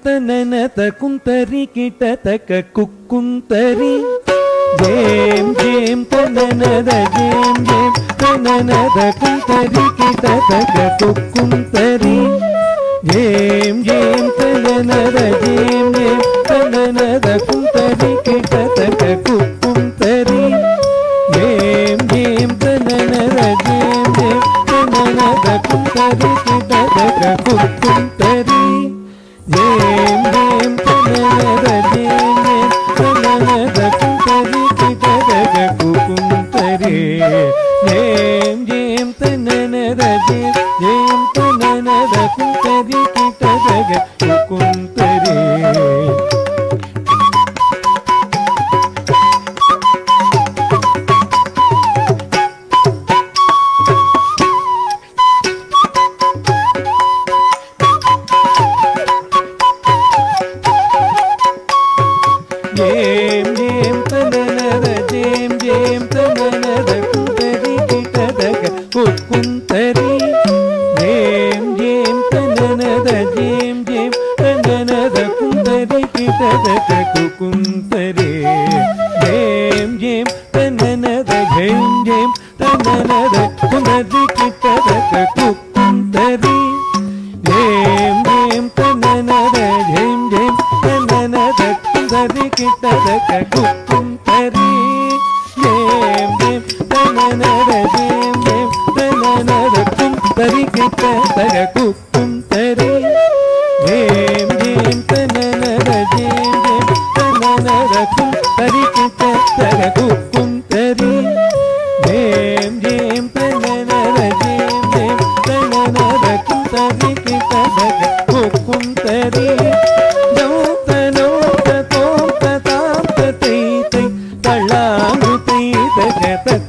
తననత కుంతరి కిటతక కుక్కుంతరి జేం జేం తననద జేం జేం తననద కుంతరి కిటతక కుక్కుంతరి జేం జేం తననద జేం జేం తననద కుంతరి కిటతక కుక్కుంతరి జేం జేం తననద జేం జేం తననద కుంతరి కిటతక కుక్కుంతరి జేం జేం తననద జేం జేం తననద కుంతరి కిటతక కుక్కుంతరి జేం జేం తననద జేం జేం తననద కుంతరి కిటతక కుక్కుంతరి జేం జేం తననద జేం జేం తననద కుంతరి కిటతక కుక్కుంతరి జేం జేం తననద జేం జేం తననద కుంతరి కిటతక కుక్కుంతరి జేం జేం తననద జేం జేం తననద కుంతరి కిటతక కుక్కుంతరి జేం జేం తననద జేం జేం తననద కుంతరి కిటతక కుక్కుంతరి జేం జేం తననద జేం జేం తననద కుంతరి కిటతక కుక్కుంతరి జేం జేం తననద జేం జేం తననద కుంతరి కిటతక కుక్కుంతరి జేం జేం తననద జేం జేం తననద కుంతరి కిటతక కుక్కుంతరి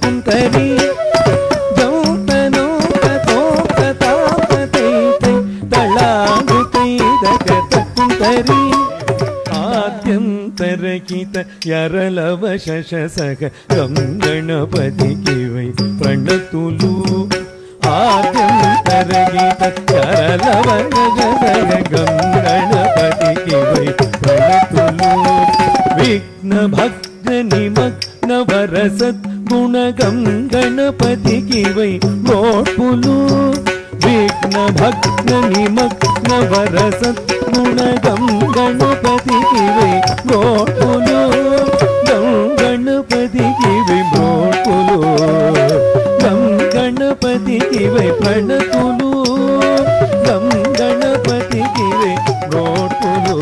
కుంతరి జౌతనో తతో తతాపతై తళాంగుతై కుంతరి ఆద్యంతరకిత యరలవ శశసగ గం గణపతికి వై ప్రణతులు ఆద్యంతరకిత యరలవ శశసగ గం గణపతికి వై ప్రణతులు విఘ్న భక్త నిమగ్న వరసత్ గుణగం గణపతికి వై గోడ్పులు విఘ్న భగ్న నిమగ్న వరసత్ గుణగం గణపతికి వై గోడ్పులు గం గణపతికి వై గోడ్పులు గం గణపతికి వై ప్రణతులు గం గణపతికి వై గోడ్పులు